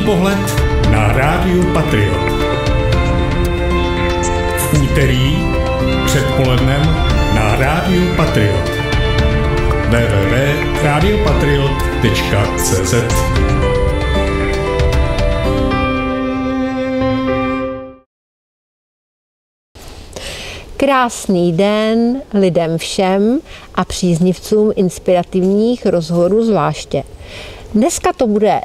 pohled na Rádiu Patriot. V úterý předpolednem na Rádiu Patriot. www.radiopatriot.cz. Krásný den lidem všem a příznivcům inspirativních rozhovorů zvláště. Dneska to bude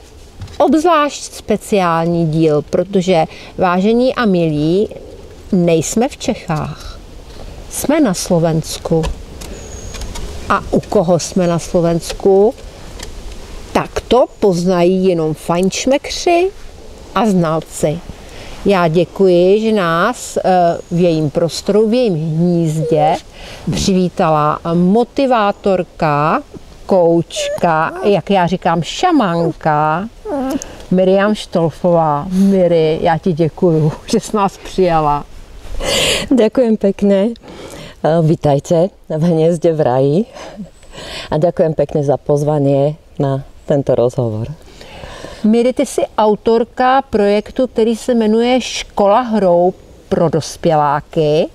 obzvlášť speciální díl, protože vážení a milí, nejsme v Čechách. Jsme na Slovensku. A u koho jsme na Slovensku? Tak to poznají jenom fajnšmekři a znalci. Já děkuji, že nás v jejím prostoru, v jejím hnízdě přivítala motivátorka, koučka, jak já říkám, šamanka, Miriam Štolfová. Miri, já ti děkuju, že jsi nás přijala. Ďakujem pekne. Vítajte v hniezde v raji a ďakujem pekne za pozvanie na tento rozhovor. Miri, ty jsi autorka projektu, který se jmenuje Škola hrou pro dospěláky,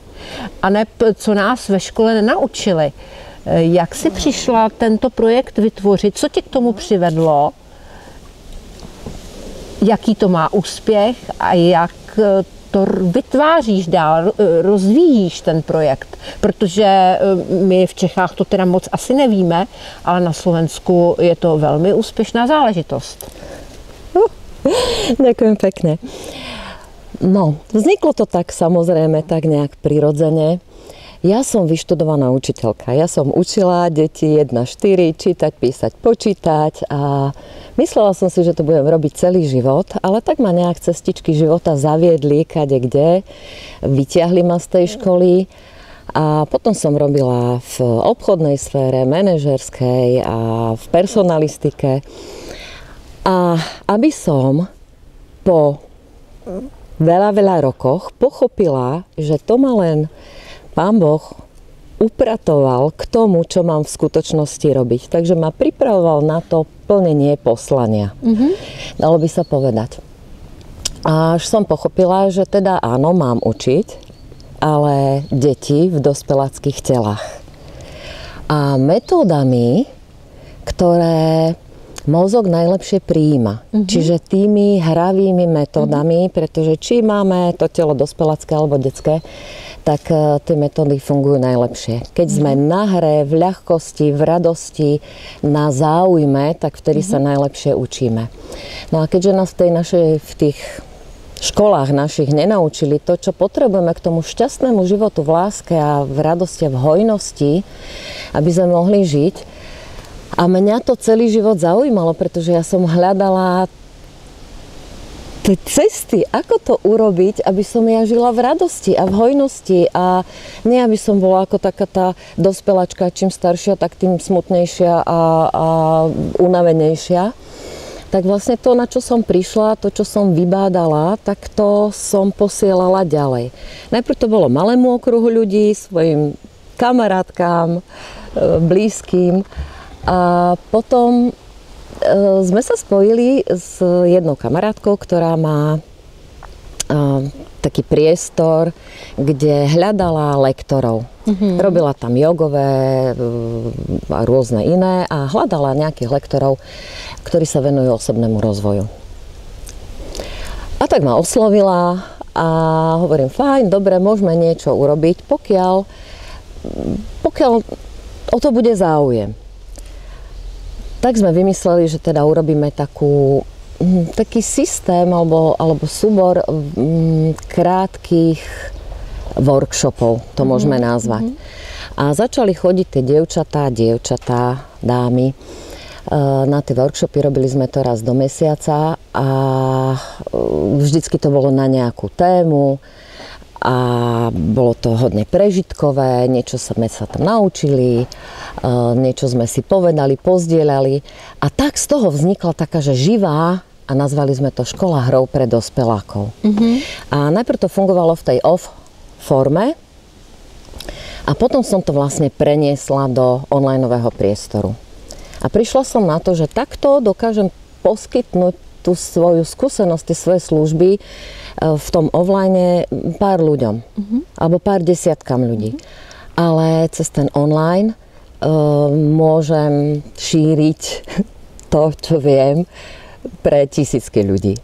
a ne, co nás ve škole nenaučili. Jak jsi přišla tento projekt vytvořit? Co tě k tomu přivedlo? Jaký to má úspěch a jak to vytváříš dál, rozvíjíš ten projekt? Protože my v Čechách to teda moc asi nevíme, ale na Slovensku je to velmi úspěšná záležitost. Ďakujem pekne. No, vzniklo to tak samozrejme, tak nejak prirodzene. Ja som vyštudovaná učiteľka. Ja som učila deti 1-4 čítať, písať, počítať a myslela som si, že to budem robiť celý život, ale tak ma nejak cestičky života zaviedli kadekde, vytiahli ma z tej školy a potom som robila v obchodnej sfére, manažerskej a v personalistike. A aby som po veľa rokoch pochopila, že to ma len Pán Boh upratoval k tomu, čo mám v skutočnosti robiť. Takže ma pripravoval na to plnenie poslania. Dalo by sa povedať. Až som pochopila, že teda áno, mám učiť, ale deti v dospeláckých telách. A metódami, ktoré mozog najlepšie prijíma. Čiže tými hravými metódami, pretože či máme to telo dospelácké alebo detské, tak tie metódy fungujú najlepšie. Keď sme na hre, v ľahkosti, v radosti, na záujme, tak vtedy sa najlepšie učíme. No a keďže nás v tých školách našich nenaučili to, čo potrebujeme k tomu šťastnému životu v láske a v radosti a v hojnosti, aby sme mohli žiť, a mňa to celý život zaujímalo, pretože ja som hľadala tie cesty, ako to urobiť, aby som ja žila v radosti a v hojnosti a nie, aby som bola ako taká tá dospelačka, čím staršia, tak tým smutnejšia a unavenejšia. Tak vlastne to, na čo som prišla, to, čo som vybádala, tak to som posielala ďalej. Najprv to bolo malému okruhu ľudí, svojim kamarátkám, blízkym. A potom sme sa spojili s jednou kamarátkou, ktorá má taký priestor, kde hľadala lektorov. Robila tam jogové a rôzne iné a hľadala nejakých lektorov, ktorí sa venujú osobnému rozvoju. A tak ma oslovila a hovorím, fajn, dobre, môžeme niečo urobiť, pokiaľ o to bude záujem. Tak sme vymysleli, že teda urobíme taký systém alebo súbor krátkych workshopov, to môžeme nazvať. A začali chodiť tie dievčatá, dámy na tie workshopy. Robili sme to raz do mesiaca a vždycky to bolo na nejakú tému. A bolo to hodne prežitkové, niečo sme sa tam naučili, niečo sme si povedali, pozdieľali. A tak z toho vznikla taká, že živá, a nazvali sme to Škola hrou pre dospelákov. A najprv to fungovalo v tej off forme a potom som to vlastne preniesla do onlineového priestoru. A prišla som na to, že takto dokážem poskytnúť tú svoju skúsenosť, tie svoje služby v tom offline pár ľuďom. Alebo pár desiatkam ľudí. Ale cez ten online môžem šíriť to, čo viem, pre tisícky ľudí.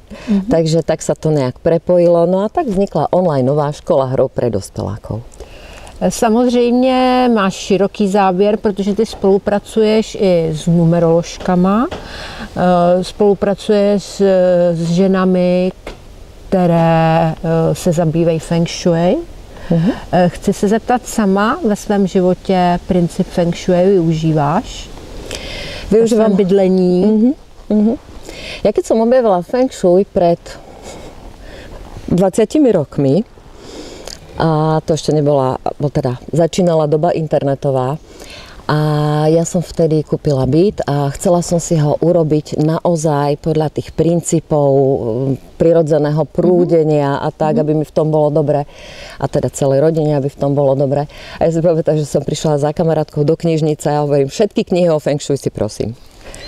Takže tak sa to nejak prepojilo. No a tak vznikla online nová škola hrou pre dospelákov. Samozřejmě máš široký záběr, protože ty spolupracuješ i s numeroložkama, spolupracuješ s ženami, které se zabývají feng shui. Chci se zeptat sama, ve svém životě princip feng shui využíváš? Využívám bydlení. Ja keď som objavila feng shui pred 20 rokmi, a to ešte nebola, teda začínala doba internetová, a ja som vtedy kúpila byt a chcela som si ho urobiť naozaj podľa tých princípov prirodzeného prúdenia a tak, aby mi v tom bolo dobre. A teda celej rodine, aby v tom bolo dobre. A ja si pamätám, že som prišla za kamarátkou do knižnice a hovorím, všetky knihy o feng shui si prosím.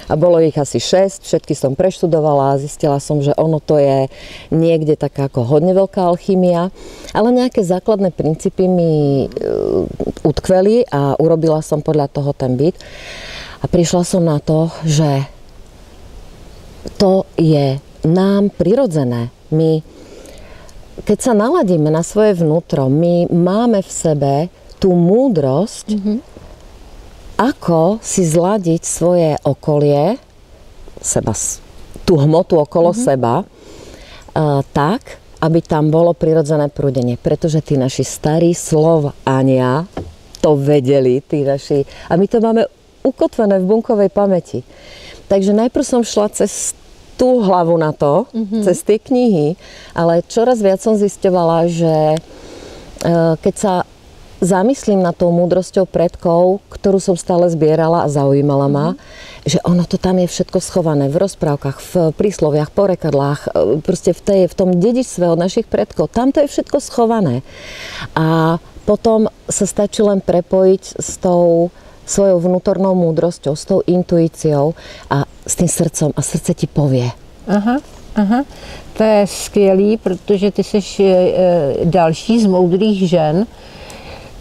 A bolo ich asi 6, všetky som preštudovala a zistila som, že ono to je niekde taká ako hodne veľká alchymia, ale nejaké základné princípy mi utkveli a urobila som podľa toho ten byt. A prišla som na to, že to je nám prirodzené. My, keď sa naladíme na svoje vnútro, my máme v sebe tú múdrosť, ako si zladiť svoje okolie, tú hmotu okolo seba, tak, aby tam bolo prirodzené prúdenie. Pretože tí naši starí Slovania to vedeli, a my to máme ukotvené v bunkovej pamäti. Takže najprv som šla cez tú hlavu na to, cez tie knihy, ale čoraz viac som zisťovala, že keď sa zamyslím nad tou múdrosťou predkov, ktorú som stále zbierala a zaujímala ma, že ono to tam je všetko schované v rozprávkach, v prísloviach, porekadlách, proste v tom dedičstve od našich predkov. Tam to je všetko schované. A potom sa stačí len prepojiť s tou svojou vnútornou múdrosťou, s tou intuíciou a s tým srdcom. A srdce ti povie. Aha. To je skvělý, protože ty jsi další z moudrých žen,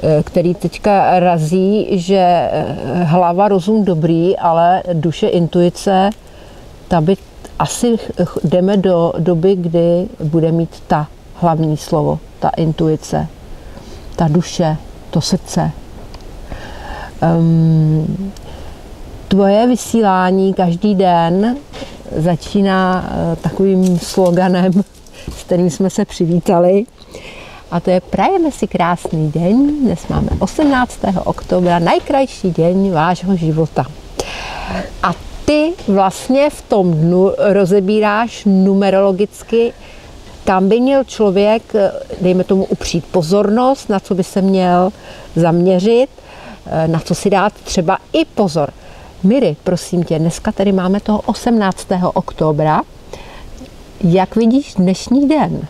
který teďka razí, že hlava, rozum dobrý, ale duše, intuice, ta by asi jdeme do doby, kdy bude mít ta hlavní slovo, ta intuice, ta duše, to srdce. Tvoje vysílání každý den začíná takovým sloganem, s kterým jsme se přivítali. A to je prajeme si krásný deň. Dnes máme 18. oktobra, najkrajší deň vášho života. A ty vlastně v tom dnu rozebíráš numerologicky, kam by měl člověk, dejme tomu, upřít pozornost, na co by se měl zaměřit, na co si dát třeba i pozor. Miri, prosím tě, dneska tady máme toho 18. oktobra. Jak vidíš dnešní den?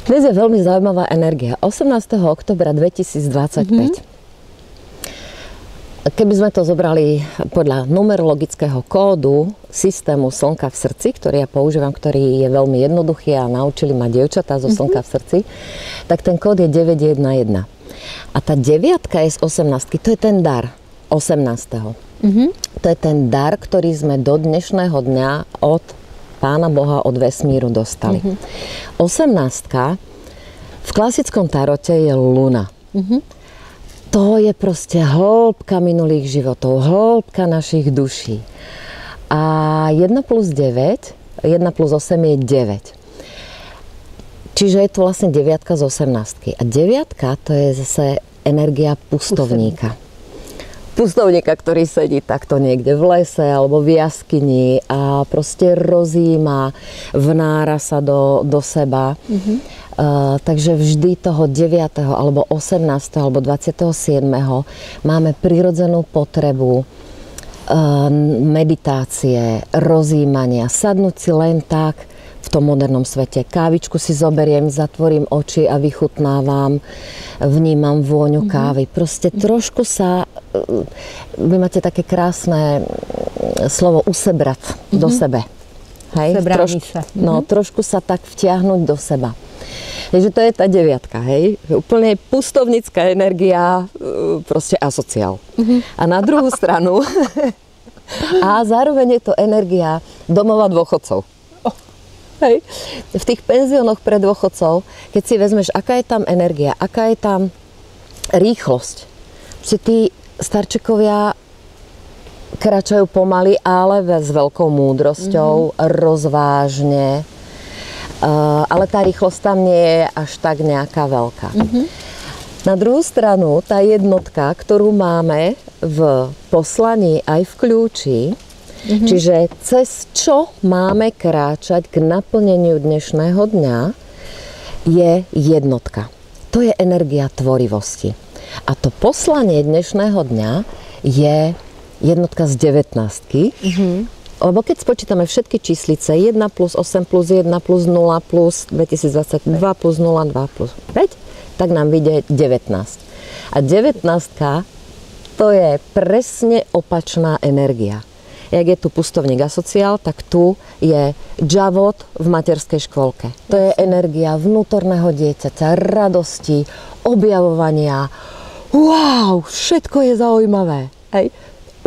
Dnes je veľmi zaujímavá energia. 18. oktobra 2025. Keby sme to zobrali podľa numerologického kódu systému Slnka v srdci, ktorý ja používam, ktorý je veľmi jednoduchý a naučili ma dievčatá zo Slnka v srdci, tak ten kód je 911. A tá deviatka je z 18. To je ten dar 18. To je ten dar, ktorý sme do dnešného dňa od Pána Boha, od vesmíru dostali. 18. v klasickom tarote je Luna. To je proste hĺbka minulých životov, hĺbka našich duší. A 1 plus 9, 1 plus 8 je 9. Čiže je to vlastne 9 z 18. A 9 to je zase energia pustovníka. Pustovníka, ktorý sedí takto niekde v lese alebo v jaskyni a proste rozíma, vnára sa do seba. Takže vždy toho 9. alebo 18. alebo 27. máme prirodzenú potrebu meditácie, rozímania, sadnúť si len tak v tom modernom svete. Kávičku si zoberiem, zatvorím oči a vychutnávam, vnímam vôňu kávy. Proste trošku sa, vy máte také krásne slovo usebrať do sebe. Hej? Trošku sa tak vtiahnuť do seba. Takže to je tá 9, hej? Úplne pustovnická energia, proste asociál. A na druhú stranu, a zároveň je to energia domova dôchodcov. Hej? V tých penziónoch pre dôchodcov, keď si vezmeš, aká je tam energia, aká je tam rýchlosť. Čiže tí starčekovia kráčajú pomaly, ale s veľkou múdrosťou, rozvážne. Ale tá rýchlosť tam nie je až tak nejaká veľká. Na druhú stranu, tá jednotka, ktorú máme v poslaní aj v kľúči, čiže cez čo máme kráčať k naplneniu dnešného dňa, je jednotka. To je energia tvorivosti. A to poslanie dnešného dňa je jednotka z 19. Lebo keď spočítame všetky číslice 1 plus 8 plus 1 plus 0 plus 2022 plus 0, 2 plus 5, tak nám vyjde 19. A 19 to je presne opačná energia. Jak je tu pustovník asociál, tak tu je džavot v materskej škôlke. To je energia vnútorného dieťaťa, radosti, objavovania. Wow, všetko je zaujímavé. Hej.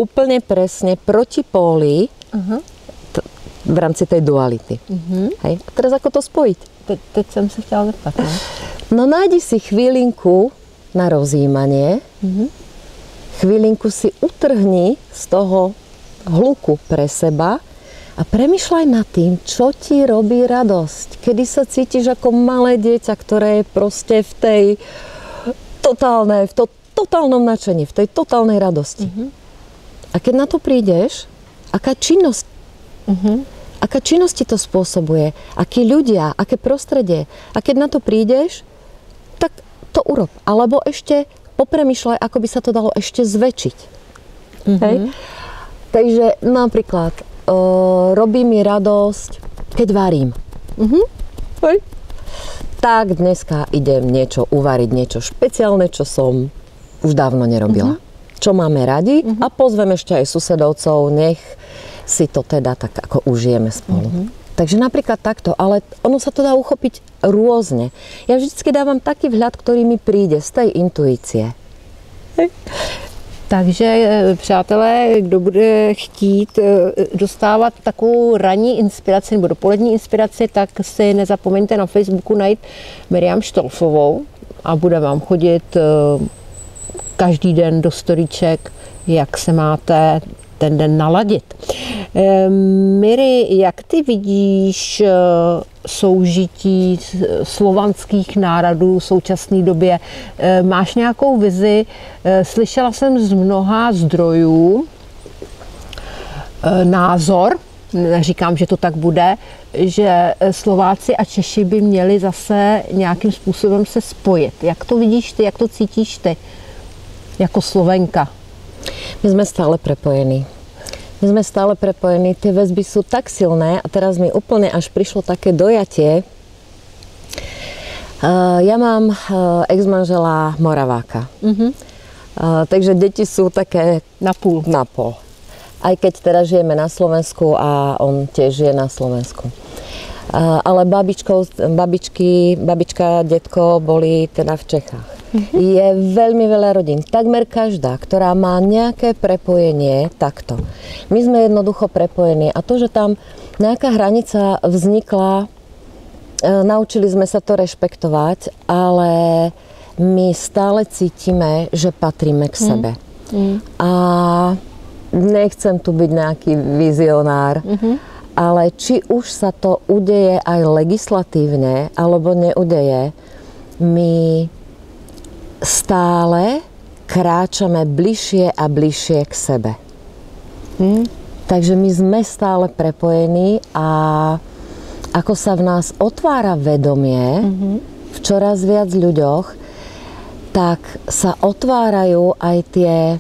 Úplne presne proti póli v rámci tej duality. Hej. A teraz ako to spojiť? Teď jsem se chtěla zeptat. No nájdi si chvílinku na rozjímanie, chvílinku si utrhni z toho hluku pre seba a premýšľaj nad tým, čo ti robí radosť. Kedy sa cítiš ako malé dieťa, ktoré je proste v tej totálnom nadšení, v tej totálnej radosti. A keď na to prídeš, aká činnosť ti to spôsobuje, akí ľudia, aké prostredie. A keď na to prídeš, tak to urob. Alebo ešte popremýšľaj, ako by sa to dalo ešte zväčšiť. Hej? Takže napríklad robí mi radosť, keď varím. Hej? Tak dneska idem niečo uvariť, niečo špeciálne, čo som už dávno nerobila. Čo máme radi a pozvem ešte aj susedovcov, nech si to teda tak ako užijeme spolu. Takže napríklad takto, ale ono sa to dá uchopiť rôzne. Ja vždycky dávam taký vhľad, ktorý mi príde z tej intuície. Takže přátelé, kdo bude chtít dostávat takovou ranní inspiraci nebo dopolední inspiraci, tak si nezapomeňte na Facebooku najít Miriam Štolfovou a bude vám chodit každý den do storíček, jak se máte ten den naladit. Miri, jak ty vidíš soužití slovanských národů v současné době? Máš nějakou vizi? Slyšela jsem z mnoha zdrojů názor, neříkám, že to tak bude, že Slováci a Češi by měli zase nějakým způsobem se spojit. Jak to vidíš ty, jak to cítíš ty jako Slovenka? My sme stále prepojení. Tie väzby sú tak silné a teraz mi úplne až prišlo také dojatie. Ja mám ex-manžela Moraváka. Takže deti sú také na pol. Aj keď teraz žijeme na Slovensku a on tiež žije na Slovensku. Ale babička, detko boli teda v Čechách. Je veľmi veľa rodín. Takmer každá, ktorá má nejaké prepojenie takto. My sme jednoducho prepojení a to, že tam nejaká hranica vznikla, naučili sme sa to rešpektovať, ale my stále cítime, že patríme k sebe. A nechcem tu byť nejaký vizionár, ale či už sa to udeje aj legislatívne, alebo neudeje, my stále kráčame bližšie a bližšie k sebe. Takže my sme stále prepojení a ako sa v nás otvára vedomie v čoraz viac ľuďoch, tak sa otvárajú aj tie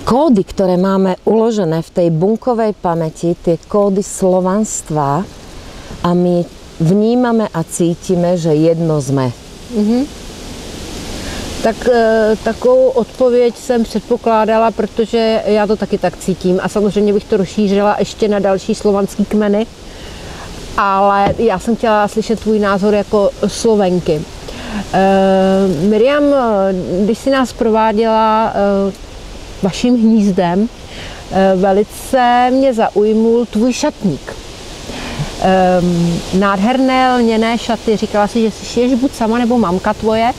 kódy, ktoré máme uložené v tej bunkovej pamäti, tie kódy slovanstva a my vnímame a cítime, že jedno sme. Tak takovou odpověď jsem předpokládala, protože já to taky tak cítím a samozřejmě bych to rozšířila ještě na další slovanský kmeny, ale já jsem chtěla slyšet tvůj názor jako Slovenky. Miriam, když si nás prováděla vaším hnízdem, velice mě zaujmul tvůj šatník. Nádherné lněné šaty, říkala si, že si šiješ buď sama nebo mamka tvoje.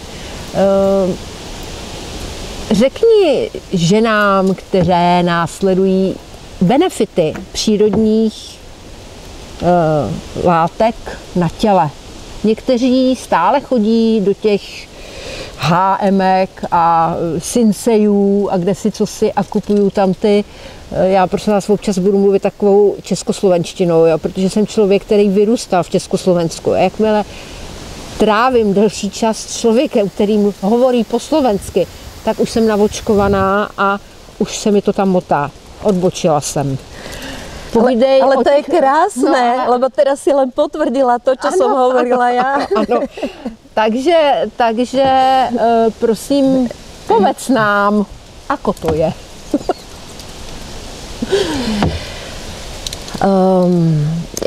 Řekni ženám, které následují benefity přírodních látek na těle. Někteří stále chodí do těch HMek a Sinsejů a kde si co si a kupují tam ty. Já prosím vás občas budu mluvit takovou českoslovenštinou, jo, protože jsem člověk, který vyrůstal v Československu. A jakmile trávím delší čas s člověkem, který hovorí po slovensky, tak už jsem navočkovaná a už se mi to tam motá. Odbočila jsem. Ale to je krásné, lebo teraz si len potvrdila to, čo som hovorila ja. Ano. Takže prosím, povedz nám, ako to je.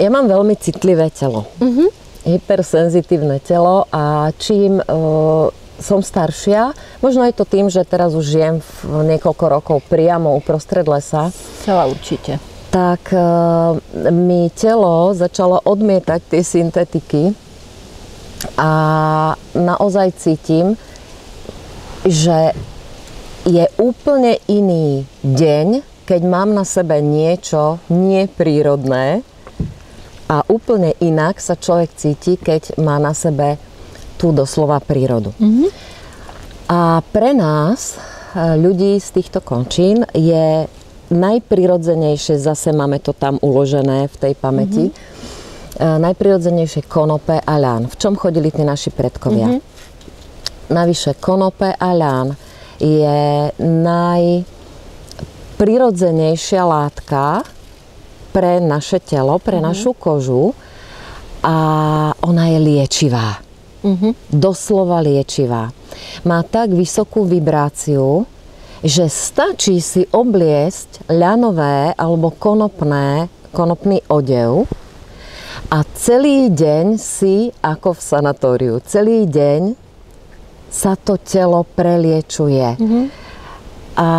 Ja mám veľmi citlivé telo. Hypersenzitívne telo a čím som staršia, možno je to tým, že teraz už žijem niekoľko rokov priamo uprostred lesa. Celá určite. Tak mi telo začalo odmietať tie syntetiky a naozaj cítim, že je úplne iný deň, keď mám na sebe niečo neprírodné a úplne inak sa človek cíti, keď má na sebe tú doslova prírodu. A pre nás, ľudí z týchto končín, je najprirodzenejšie, zase máme to tam uložené v tej pamäti, najprirodzenejšie konope a ľan. V čom chodili tí naši predkovia? Navyše konope a ľan je najprirodzenejšia látka pre naše telo, pre našu kožu a ona je liečivá. Doslova liečivá. Má tak vysokú vibráciu, že stačí si obliecť ľanové alebo konopný odev a celý deň si ako v sanatóriu. Celý deň sa to telo preliečuje. A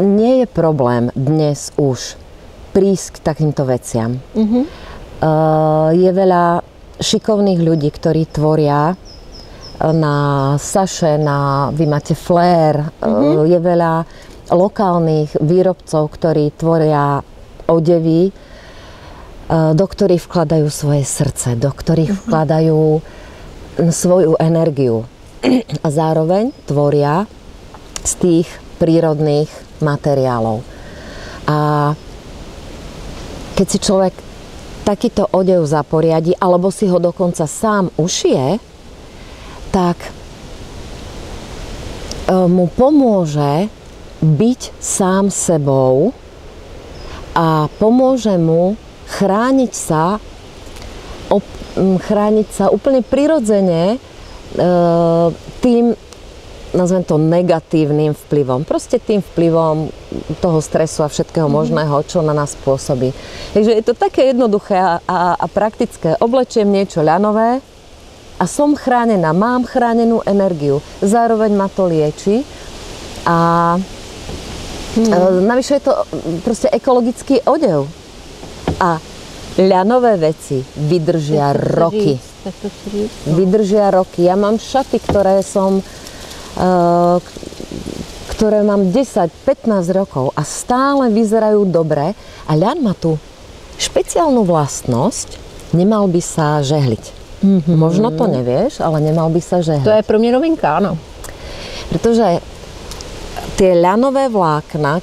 nie je problém dnes už prísť k takýmto veciam. Je veľa šikovných ľudí, ktorí tvoria na saše, vy máte Flair, je veľa lokálnych výrobcov, ktorí tvoria odevy, do ktorých vkladajú svoje srdce, do ktorých vkladajú svoju energiu. A zároveň tvoria z tých prírodných materiálov. A keď si človek takýto odev zaporiadi, alebo si ho dokonca sám ušije, tak mu pomôže byť sám sebou a pomôže mu chrániť sa úplne prirodzene tým, nazvem to, negatívnym vplyvom. Proste tým vplyvom toho stresu a všetkého možného, čo na nás pôsobí. Takže je to také jednoduché a praktické. Oblečiem niečo ľanové, a som chránená, mám chránenú energiu. Zároveň ma to lieči a navyše je to proste ekologický odev. A ľanové veci vydržia roky. Vydržia roky. Ja mám šaty, ktoré mám 10-15 rokov a stále vyzerajú dobre. A ľan má tú špeciálnu vlastnosť, nemal by sa žehliť. Možno to nevieš, ale nemal by sa žehliť. To je pro mňa novinka, áno. Pretože tie ľanové vlákna,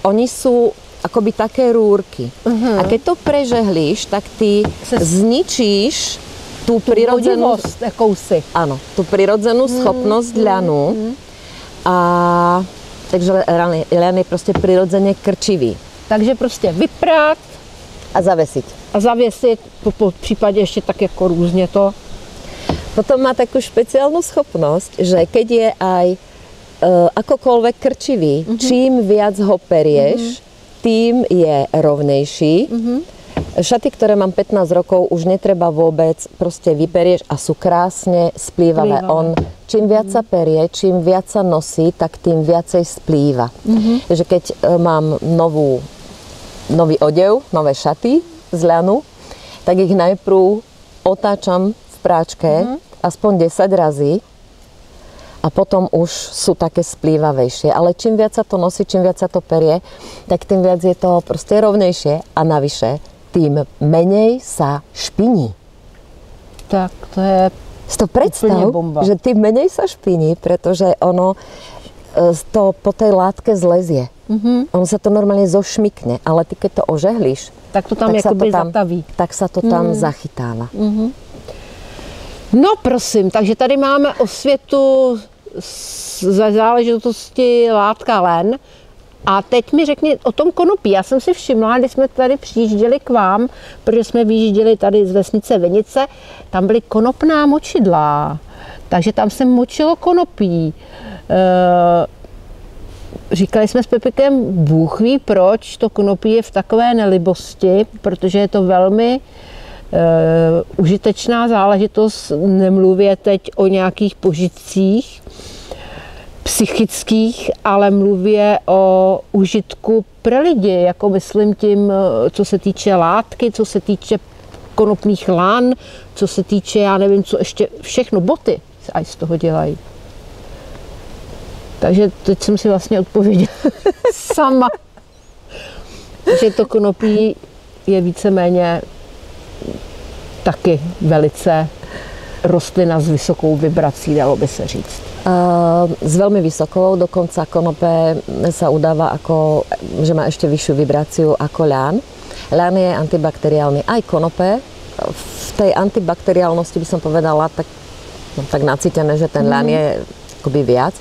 oni sú akoby také rúrky. A keď to prežehlíš, tak ty zničíš tú prirodzenú... Jakousi. Áno, tú prirodzenú schopnosť ľanu. A takže ľan je proste prirodzene krčivý. Takže proste vyprát a zavesiť. A zavěsit, po případě ještě tak jako různě to. Potom má takú špeciálnu schopnosť, že keď je aj akokoľvek krčivý, čím viac ho perieš, tým je rovnejší. Šaty, ktoré mám 15 rokov, už netreba vôbec, proste vyperieš a sú krásne splývavé. Čím viac sa perie, čím viac sa nosí, tak tým viacej splýva. Takže keď mám nový odev, nové šaty z ľanu, tak ich najprv otáčam v práčke aspoň 10 razy a potom už sú také splývavejšie. Ale čím viac sa to nosí, čím viac sa to perie, tak tým viac je to proste rovnejšie a navyše tým menej sa špiní. Tak to je Si to predstav, že tým menej sa špiní, pretože ono to po tej látke zlezie. Ono sa to normálne zošmykne, ale ty keď to ožehlíš, tak to tam zataví. Tak sa to tam zachytáva. No prosím, takže tady máme osvětu za záležitosti látka len. A teď mi řekni o tom konopí. Já jsem si všimla, když jsme tady přijížděli k vám, protože jsme vyjížděli tady z vesnice Vinice, tam byly konopná močidla. Takže tam se močilo konopí. Říkali jsme s Pepikem, Bůh ví proč, to konopí je v takové nelibosti, protože je to velmi užitečná záležitost, nemluvě teď o nějakých požitcích psychických, ale mluvě o užitku pro lidi, jako myslím tím, co se týče látky, co se týče konopných lán, co se týče, já nevím, co ještě, všechno, boty aj z toho dělají. Takže teď jsem si vlastně odpověděla sama, že to konopí je víceméně taky velice rostlina s vysokou vibrací, dalo by se říct. S veľmi vysokou, dokonca konope sa udáva ako, že má ešte vyššiu vibráciu ako ľan. Ľan je antibakteriálny, aj konope. V tej antibakteriálnosti by som povedala tak nacítené, že ten ľan je akoby viac.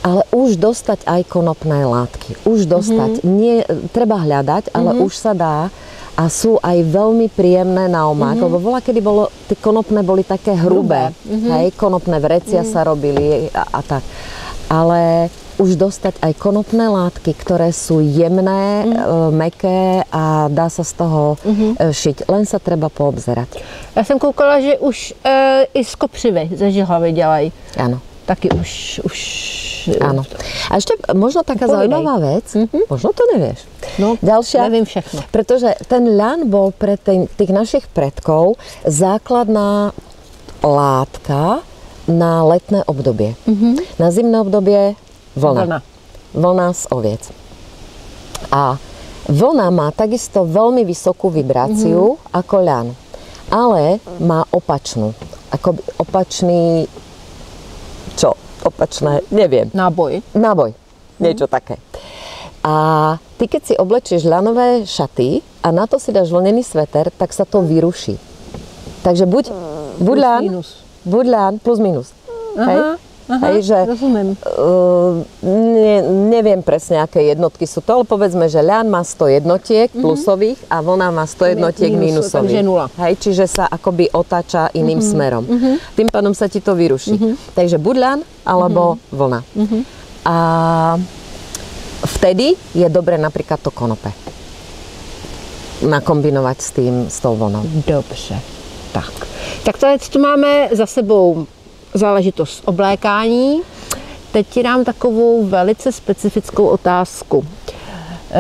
Ale už dostať aj konopné látky. Už dostať. Nie, treba hľadať, ale už sa dá. A sú aj veľmi príjemné na omák, lebo kedy tie konopné boli také hrubé. Hej, konopné vrecia sa robili a tak. Ale už dostať aj konopné látky, ktoré sú jemné, mäkké a dá sa z toho šiť. Len sa treba poobzerať. Já jsem koukala, že už i z kopřivy ze žihlavy dělají. Áno. Taky už... Áno. A ešte možno taká zaujímavá vec, možno to nevieš. No, ďalšia, neviem všechno. Pretože ten ľan bol pre tých našich predkov základná látka na letné obdobie. Na zimné obdobie vlna. Vlna z oviec. A vlna má takisto veľmi vysokú vibráciu ako ľan. Ale má opačnú. Opačný... Čo? Opačné, neviem. Náboj. Niečo také. A ty, keď si oblečieš ľanové šaty a na to si dáš vlnený sveter, tak sa to vyruší. Takže buď ľan plus minus. Hej, že, rozumiem. Neviem presne, aké jednotky sú to, ale povedzme, že ľan má 100 jednotiek plusových a vlna má 100 jednotiek minusových. Takže 0. Hej, čiže sa akoby otáča iným smerom. Tým pádom sa ti to vyruší. Takže buď ľan, alebo vlna. A vtedy je dobre napríklad to konope nakombinovať s tou vlnou. Dobře. Tak to tu máme za sebou záležitost oblékání. Teď ti dám takovou velice specifickou otázku.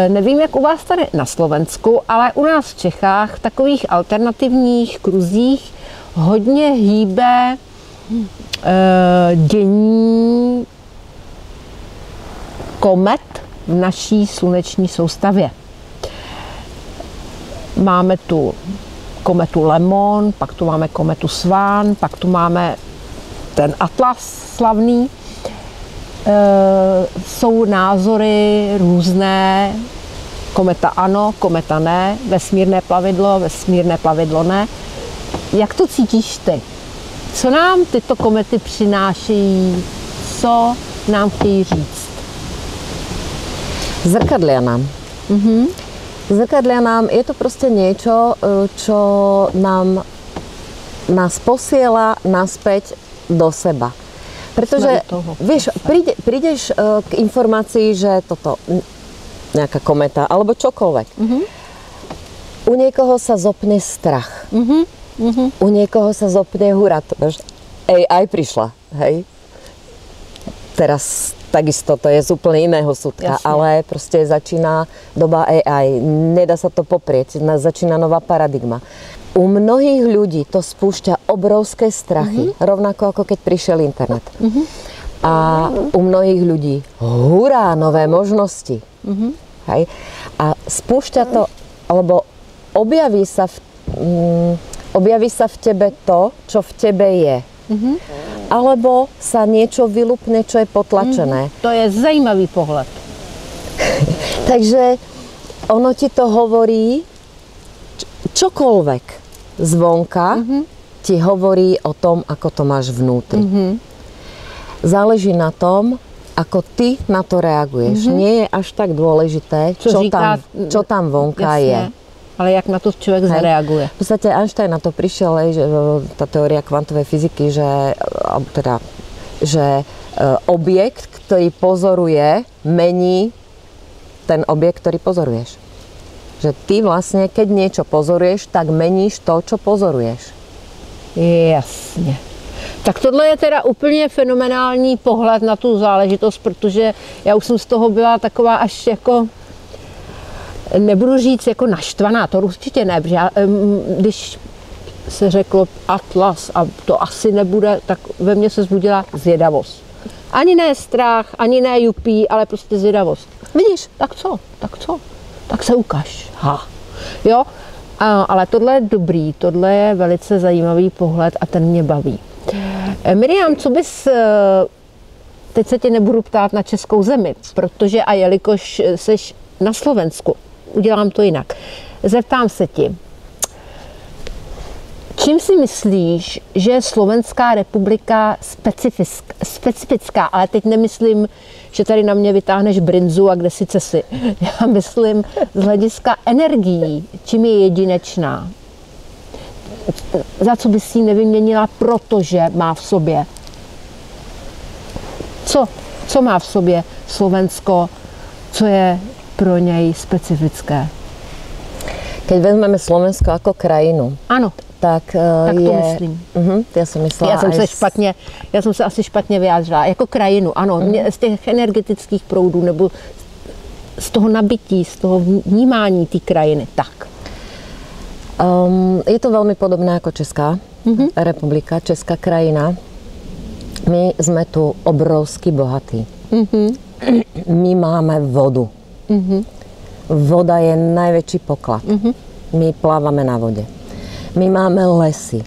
Nevím, jak u vás tady na Slovensku, ale u nás v Čechách v takových alternativních kruzích hodně hýbe dění komet v naší sluneční soustavě. Máme tu kometu Lemon, pak tu máme kometu Svan, pak tu máme ten Atlas slavný. Jsou názory různé, kometa ano, kometa ne, vesmírné plavidlo ne. Jak to cítíš ty? Co nám tyto komety přinášejí? Co nám chtějí říct? Zrkadlia nám. Zrkadlia nám, je to proste niečo, čo nám nás posiela naspäť do seba. Pretože, vieš, prídeš k informácii, že toto, nejaká kometa, alebo čokoľvek. U niekoho sa zopne strach. U niekoho sa zopne hurá. AI prišla, hej? Teraz takisto to je z úplne iného súdka, ale proste začína doba AI. Nedá sa to poprieť, začína nová paradigma. U mnohých ľudí to spúšťa obrovské strachy, rovnako ako keď prišiel internet. A u mnohých ľudí hurá, nové možnosti. Hej? A spúšťa to, alebo objaví sa v tebe to, čo v tebe je. Alebo sa niečo vylupne, čo je potlačené. To je zajímavý pohled. Takže ono ti to hovorí, čokoľvek zvonka ti hovorí o tom, ako to máš vnútri. Záleží na tom, ako ty na to reaguješ. Nie je až tak dôležité, čo tam vonka je. Ale jak na to človek zareaguje. V podstate Einstein na to prišiel, že tá teória kvantovej fyziky, že objekt, ktorý pozoruje, mení ten objekt, ktorý pozoruješ. Že ty vlastne, keď niečo pozoruješ, tak meníš to, čo pozoruješ. Jasně. Tak tohle je teda úplně fenomenální pohled na tu záležitost, protože já už jsem z toho byla taková až jako, nebudu říct jako naštvaná, to určitě ne, protože já, když se řeklo Atlas a to asi nebude, tak ve mně se vzbudila zvědavost. Ani ne strach, ani ne jupí, ale prostě zvědavost. Vidíš, tak co? Tak se ukaž. Jo? Ale tohle je dobrý, tohle je velice zajímavý pohled a ten mě baví. Miriam, co bys, teď se tě nebudu ptát na českou zemi, protože a jelikož seš na Slovensku, udělám to jinak. Zeptám se ti, čím si myslíš, že je Slovenská republika specifická, ale teď nemyslím, že tady na mě vytáhneš brinzu a kde si cesy. Já myslím z hlediska energií, čím je jedinečná. Za co bys si ji nevyměnila, protože má v sobě. Co má v sobě Slovensko, co je pro něj specifické? Keď vezmeme Slovensko ako krajinu, ano, tak to myslím. Ja som myslela já jsem se asi špatně vyjádřila. Jako krajinu, ano, z těch energetických proudů nebo z toho nabití, z toho vnímání té krajiny. Tak. Je to veľmi podobné ako Česká republika, Česká krajina. My sme tu obrovsky bohatí. My máme vodu. Voda je najväčší poklad. My plávame na vode. My máme lesy.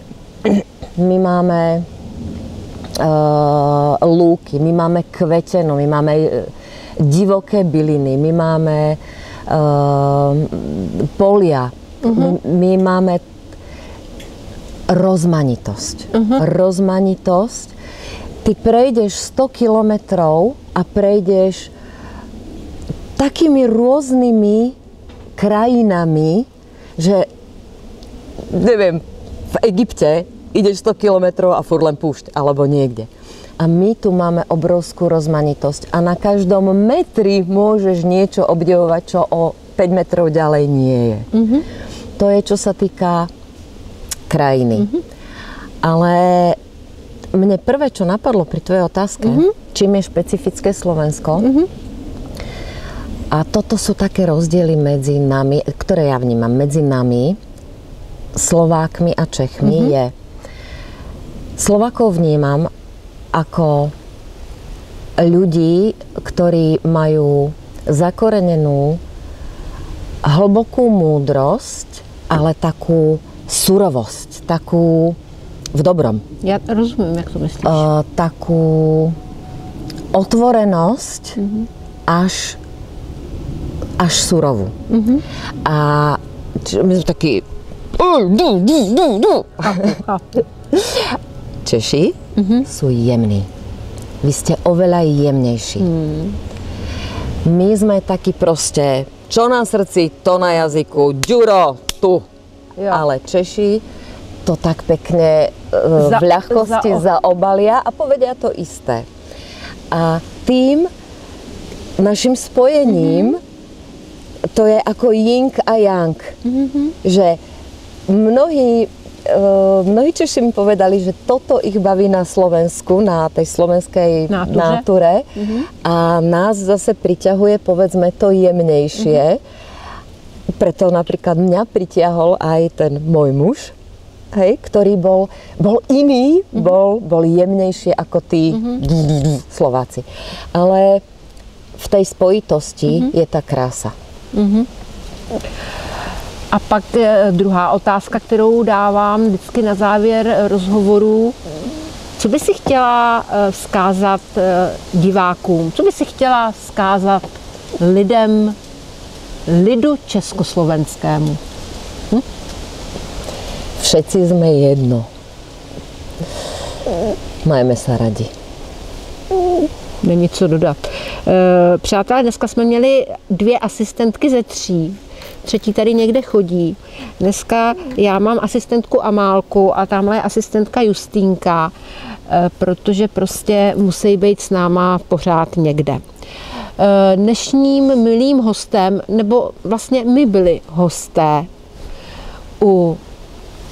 My máme lúky. My máme kveteno. My máme divoké byliny. My máme polia. My máme rozmanitosť. Rozmanitosť. Ty prejdeš 100 kilometrov a prejdeš takými rôznymi krajinami, že neviem, v Egypte ideš 100 kilometrov a furt len púšť, alebo niekde. A my tu máme obrovskú rozmanitosť a na každom metri môžeš niečo obdivovať, čo o 5 metrov ďalej nie je. To je, čo sa týka krajiny. Ale mne prvé, čo napadlo pri tvojej otázke, čím je špecifické Slovensko, a toto sú také rozdiely medzi nami, ktoré ja vnímam, medzi nami, Slovákmi a Čechmi, je Slovákov vnímam ako ľudí, ktorí majú zakorenenú hlbokú múdrosť, ale takú surovosť, takú v dobrom. Ja rozumiem, jak to myslíš. Takú otvorenosť až surovú. A my sme takí Češi sú jemní. Vy ste oveľa jemnejší. My sme takí proste, čo na srdci, to na jazyku, ďuro, tu. Jo. Ale Češi, to tak pekne v ľahkosti zaobalia a povedia to isté. A tým našim spojením to je ako yin a yang. Že mnohí Češi mi povedali, že toto ich baví na Slovensku, na tej slovenskej náture. A nás zase priťahuje, povedzme, to jemnejšie. Preto napríklad mňa pritiahol aj ten môj muž, hej, ktorý bol iný, bol jemnejšie ako tí Slováci. Ale v tej spojitosti je ta krása. A pak druhá otázka, kterou dávám vždycky na závěr rozhovorů. Co by si chtěla vzkázat divákům? Co by si chtěla vzkázat lidu československému? Všetci jsme jedno. Majme se radi. Není co dodat. Přátelé, dneska jsme měli 2 asistentky ze 3. Třetí tady někde chodí. Dneska já mám asistentku Amálku a tamhle je asistentka Justínka, protože prostě musí být s náma pořád někde. Dnešním milým hostem, nebo vlastně my byli hosté u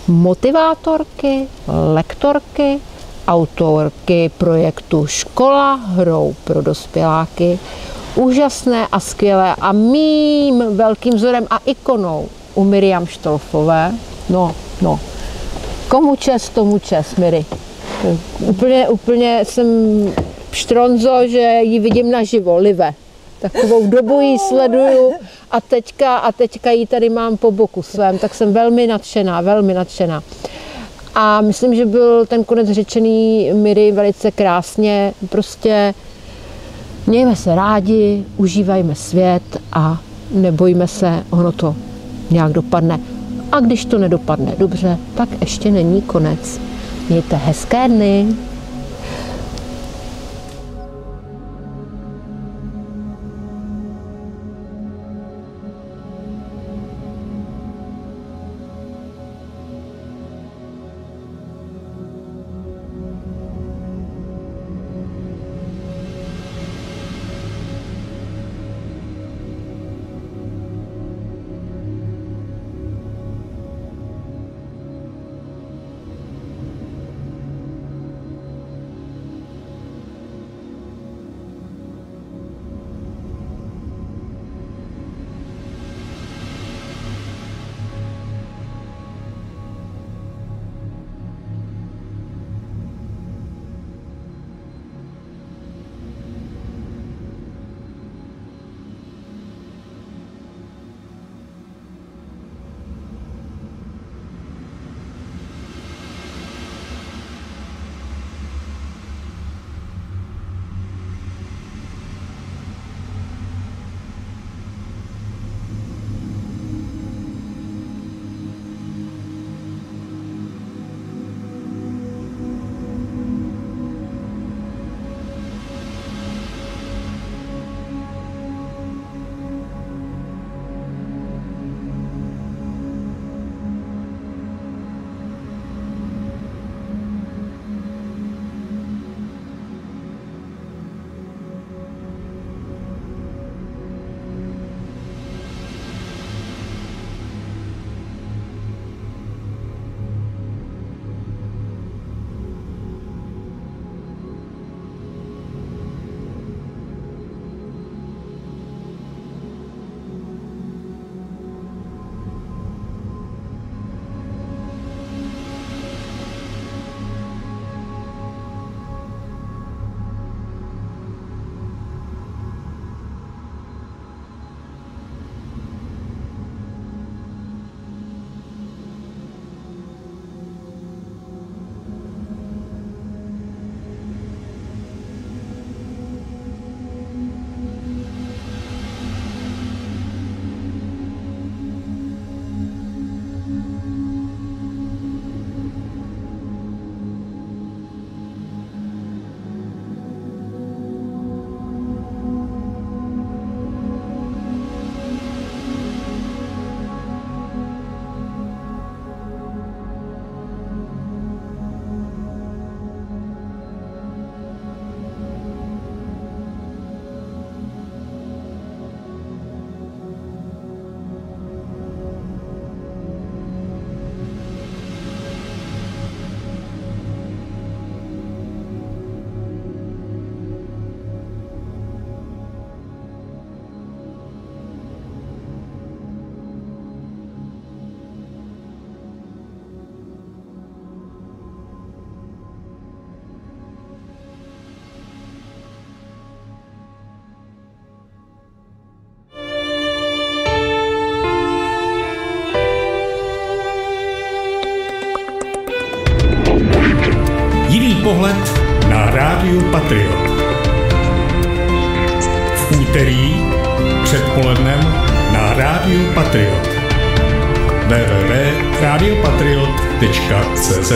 motivátorky, lektorky, autorky projektu Škola hrou pro dospěláky, úžasné a skvělé a mým velkým vzorem a ikonou u Miriam Štolfové. No, komu čest, tomu čest, Miri. Úplně jsem štronzo, že ji vidím naživo, live. Takovou dobu ji sleduju a teďka ji tady mám po boku svém, tak jsem velmi nadšená. A myslím, že byl ten konec řečený Miri velice krásně. Prostě mějme se rádi, užívajme svět a nebojme se, ono to nějak dopadne. A když to nedopadne dobře, tak ještě není konec. Mějte hezké dny. pohled na Rádiu Patriot. V úterý předpolednem na Rádiu Patriot. www.radiopatriot.cz